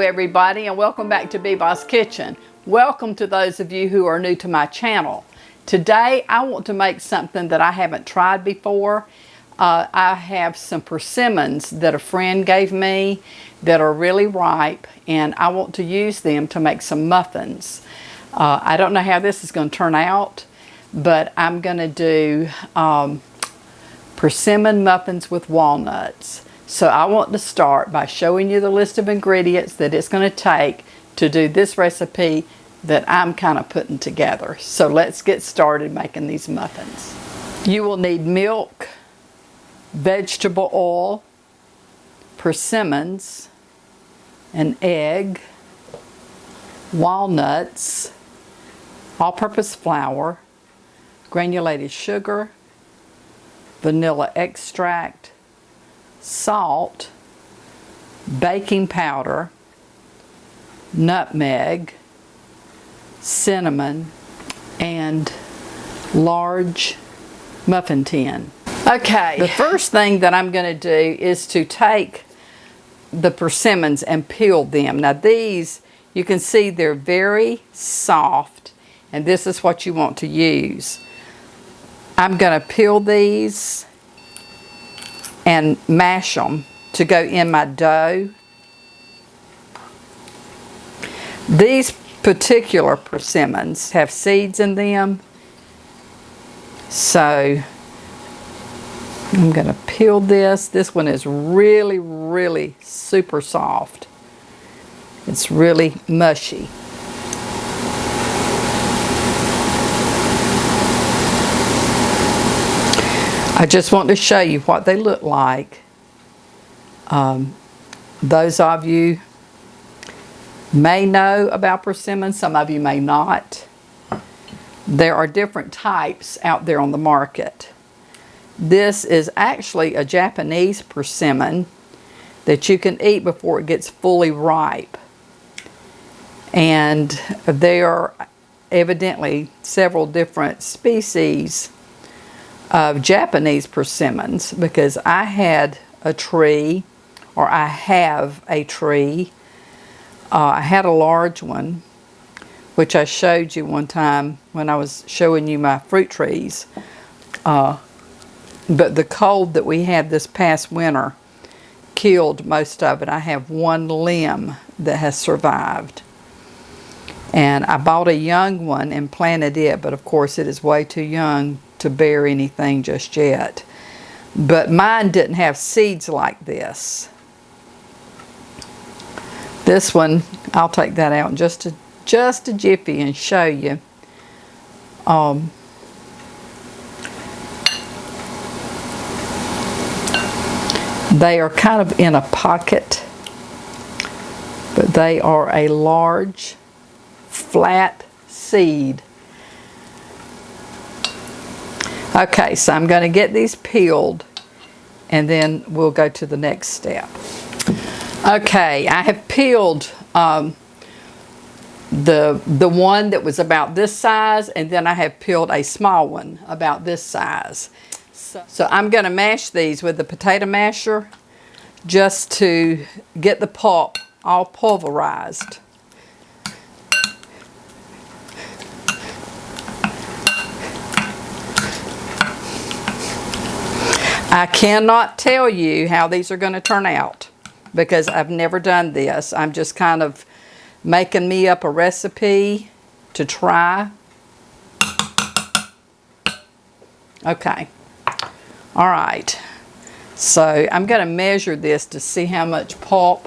everybody, and welcome back to Beeboss Kitchen. Welcome to those of you who are new to my channel. Today I want to make something that I haven't tried before. I have some persimmons that a friend gave me that are really ripe, and I want to use them to make some muffins. I don't know how this is going to turn out, but I'm going to do persimmon muffins with walnuts. So I want to start by showing you the list of ingredients that it's going to take to do this recipe that I'm kind of putting together. So let's get started making these muffins. You will need milk, vegetable oil, persimmons, an egg, walnuts, all-purpose flour, granulated sugar, vanilla extract, salt, baking powder, nutmeg, cinnamon, and large muffin tin. Okay, the first thing that I'm going to do is to take the persimmons and peel them. Now these, you can see they're very soft, and this is what you want to use. I'm going to peel these and mash them to go in my dough. These particular persimmons have seeds in them, so I'm going to peel this. This one is really super soft. It's really mushy. I just want to show you what they look like. Those of you may know about persimmons, some of you may not. There are different types out there on the market. This is actually a Japanese persimmon that you can eat before it gets fully ripe. And there are evidently several different species of Japanese persimmons, because I had a tree, or I have a tree. I had a large one, which I showed you one time when I was showing you my fruit trees. But the cold that we had this past winter killed most of it. I have one limb that has survived. And I bought a young one and planted it, but of course it is way too young to bear anything just yet. But mine didn't have seeds like this. This one, I'll take that out in just a jiffy and show you. They are kind of in a pocket, but they are a large, flat seed. Okay, so I'm going to get these peeled, and then we'll go to the next step. Okay, I have peeled the one that was about this size, and then I have peeled a small one about this size. So I'm going to mash these with the potato masher just to get the pulp all pulverized. I cannot tell you how these are going to turn out because I've never done this. I'm just kind of making me up a recipe to try. Okay. All right. So I'm going to measure this to see how much pulp.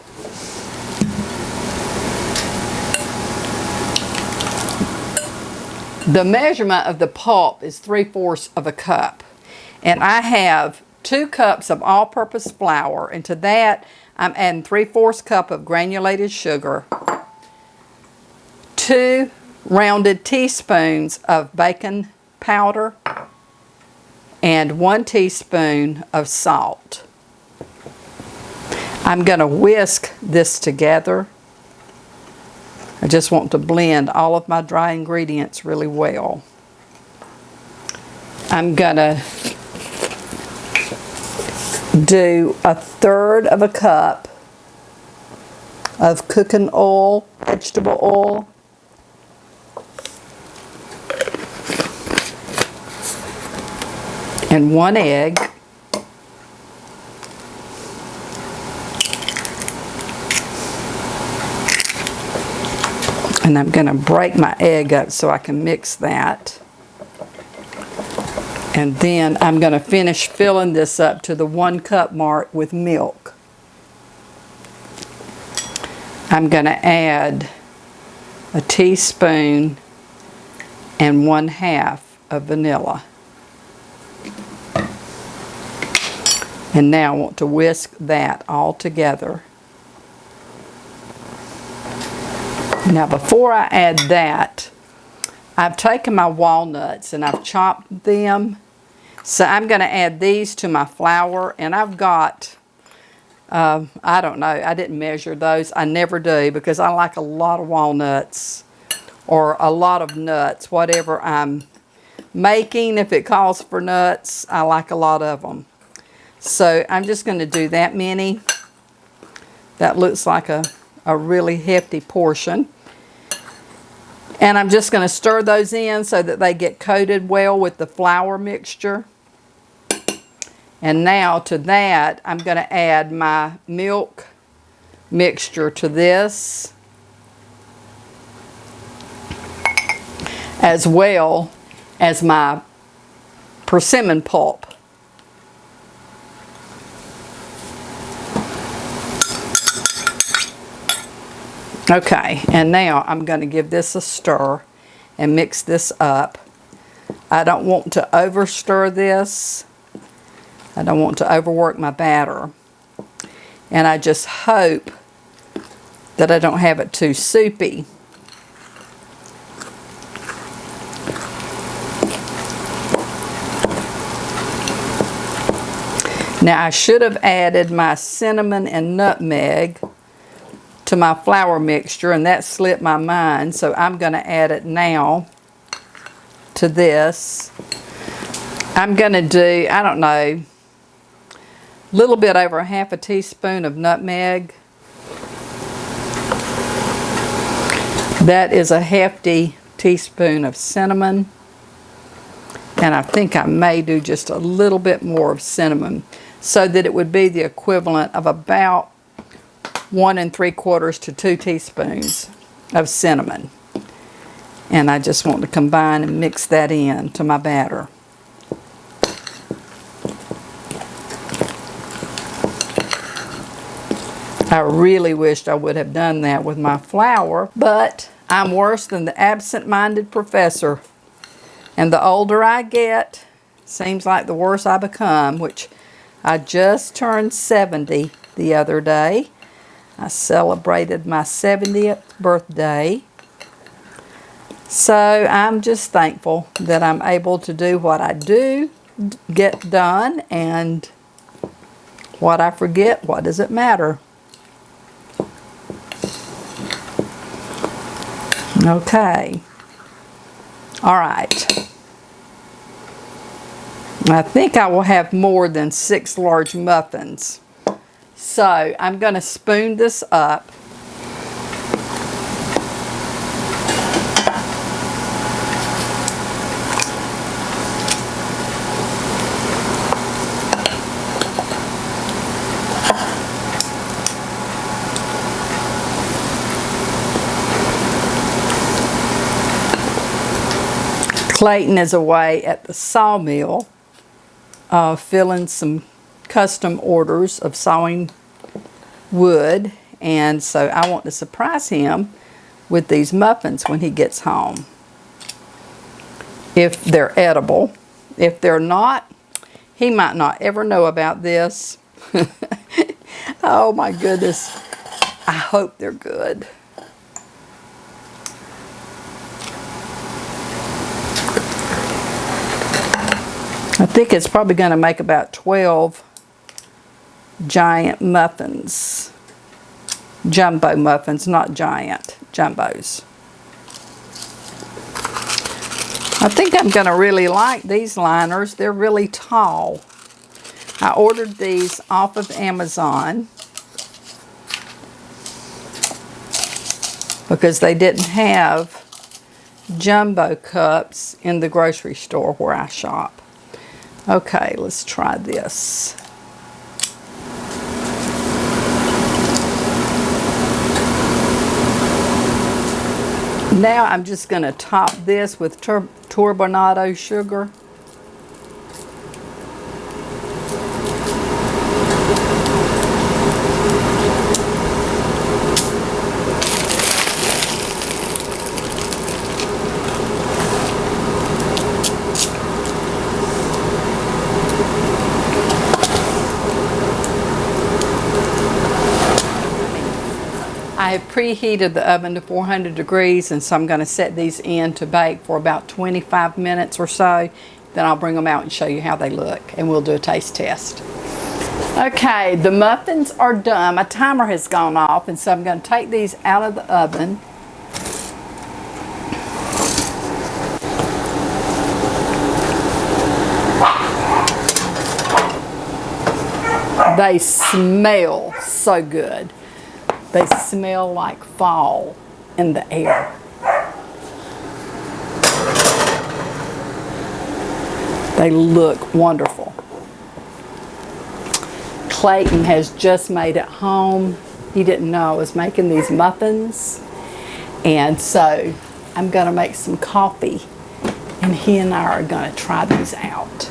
The measurement of the pulp is 3/4 of a cup. And I have 2 cups of all-purpose flour, and to that I'm adding 3/4 cup of granulated sugar, 2 rounded teaspoons of baking powder, and 1 teaspoon of salt. I'm going to whisk this together. I just want to blend all of my dry ingredients really well. I'm going to do 1/3 of a cup of cooking oil, vegetable oil. And 1 egg. And I'm going to break my egg up so I can mix that. And then I'm going to finish filling this up to the 1 cup mark with milk. I'm going to add a teaspoon and 1/2 of vanilla. And now I want to whisk that all together. Now before I add that, I've taken my walnuts and I've chopped them. So I'm going to add these to my flour, and I've got, I don't know, I didn't measure those. I never do because I like a lot of walnuts or a lot of nuts, whatever I'm making. If it calls for nuts, I like a lot of them. So I'm just going to do that many. That looks like a really hefty portion. And I'm just going to stir those in so that they get coated well with the flour mixture. And now to that, I'm going to add my milk mixture to this, as well as my persimmon pulp. Okay, and now I'm going to give this a stir and mix this up. I don't want to over stir this. I don't want to overwork my batter. And I just hope that I don't have it too soupy. Now I should have added my cinnamon and nutmeg to my flour mixture, and that slipped my mind, so I'm going to add it now to this. I'm going to do, I don't know, a little bit over 1/2 teaspoon of nutmeg. That is a hefty teaspoon of cinnamon, and I think I may do just a little bit more of cinnamon so that it would be the equivalent of about 1 3/4 to 2 teaspoons of cinnamon. And I just want to combine and mix that in to my batter. I really wished I would have done that with my flour, but I'm worse than the absent-minded professor. And the older I get, seems like the worse I become, which I just turned 70 the other day. I celebrated my 70th birthday. So I'm just thankful that I'm able to do what I do get done, and what I forget, what does it matter? Okay. All right. I think I will have more than 6 large muffins. So I'm going to spoon this up. Clayton is away at the sawmill filling some custom orders of sawing wood, and so I want to surprise him with these muffins when he gets home, if they're edible. If they're not, he might not ever know about this. Oh my goodness, I hope they're good. I think it's probably going to make about 12 giant muffins. Jumbo muffins, not giant, jumbos. I think I'm going to really like these liners. They're really tall. I ordered these off of Amazon. because they didn't have jumbo cups in the grocery store where I shop. Okay, let's try this. Now I'm just going to top this with turbinado sugar. I have preheated the oven to 400 degrees, and so I'm going to set these in to bake for about 25 minutes or so. Then I'll bring them out and show you how they look, and we'll do a taste test. Okay, the muffins are done. My timer has gone off, and so I'm going to take these out of the oven. They smell so good. They smell like fall in the air. They look wonderful. Clayton has just made it home. He didn't know I was making these muffins. And so I'm going to make some coffee, and he and I are going to try these out.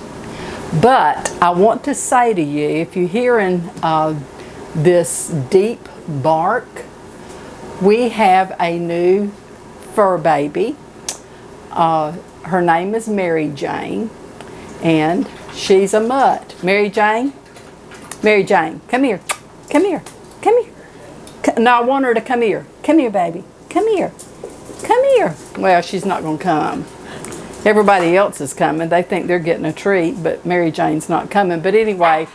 But I want to say to you, if you're hearing this deep bark, we have a new fur baby. Her name is Mary Jane, and she's a mutt. Mary Jane, come here, come here, come here. No, I want her to come here. Come here, baby. Come here, come here. Well, she's not going to come. Everybody else is coming. They think they're getting a treat, but Mary Jane's not coming. But anyway,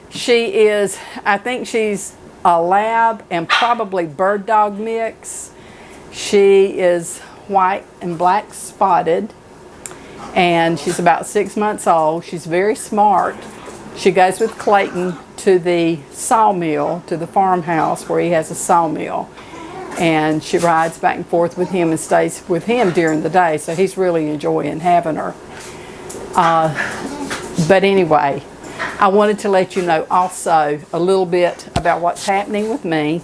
she is, I think she's a lab and probably bird dog mix. She is white and black spotted, and she's about 6 months old. She's very smart. She goes with Clayton to the sawmill, to the farmhouse where he has a sawmill, and she rides back and forth with him and stays with him during the day, so he's really enjoying having her. But anyway, I wanted to let you know also a little bit about what's happening with me.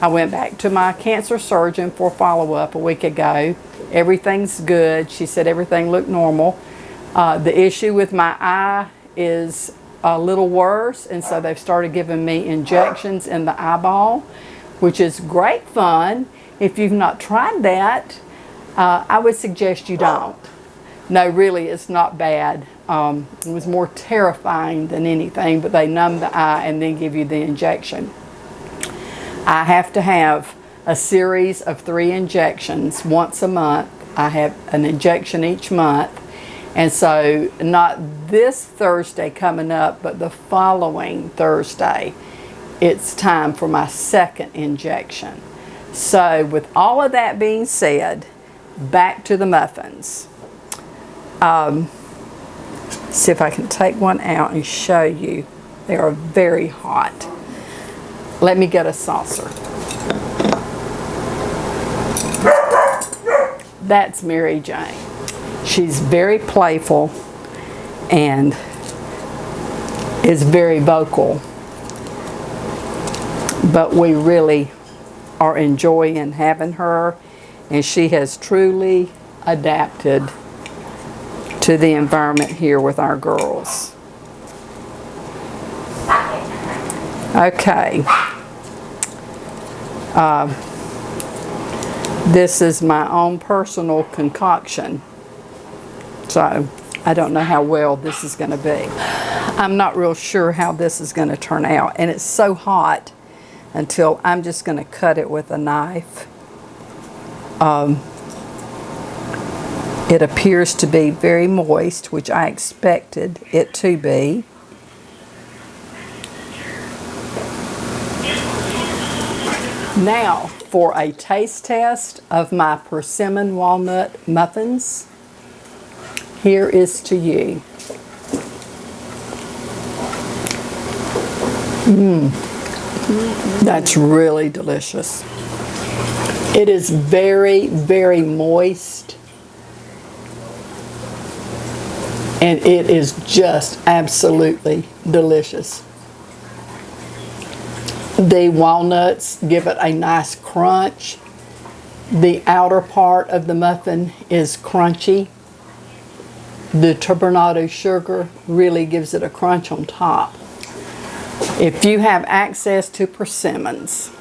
I went back to my cancer surgeon for follow-up a week ago. Everything's good. She said everything looked normal. The issue with my eye is a little worse, and so they've started giving me injections in the eyeball, which is great fun. If you've not tried that, I would suggest you don't. No, really, it's not bad. It was more terrifying than anything, but they numb the eye and then give you the injection. I have to have a series of 3 injections once a month. I have an injection each month. And so not this Thursday coming up, but the following Thursday, it's time for my 2nd injection. So with all of that being said, back to the muffins. See if I can take one out and show you. They are very hot. Let me get a saucer. That's Mary Jane. She's very playful and is very vocal, but we really are enjoying having her, and she has truly adapted to the environment here with our girls. Okay. This is my own personal concoction, so I don't know how well this is going to be. I'm not real sure how this is going to turn out, and it's so hot until I'm just going to cut it with a knife. It appears to be very moist, which I expected it to be. Now for a taste test of my persimmon walnut muffins. Here is to you. That's really delicious. It is very, very moist. And it is just absolutely delicious. The walnuts give it a nice crunch. The outer part of the muffin is crunchy. The turbinado sugar really gives it a crunch on top. If you have access to persimmons,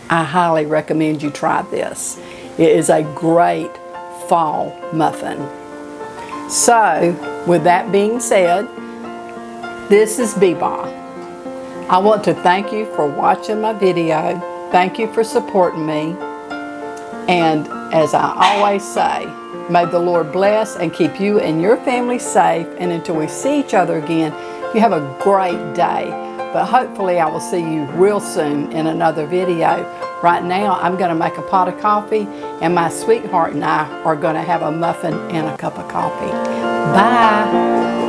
I highly recommend you try this. It is a great fall muffin. So, with that being said, this is Beba. I want to thank you for watching my video. Thank you for supporting me. And as I always say, may the Lord bless and keep you and your family safe. And until we see each other again, you have a great day. But hopefully I will see you real soon in another video. Right now, I'm going to make a pot of coffee, and my sweetheart and I are going to have a muffin and a cup of coffee. Bye.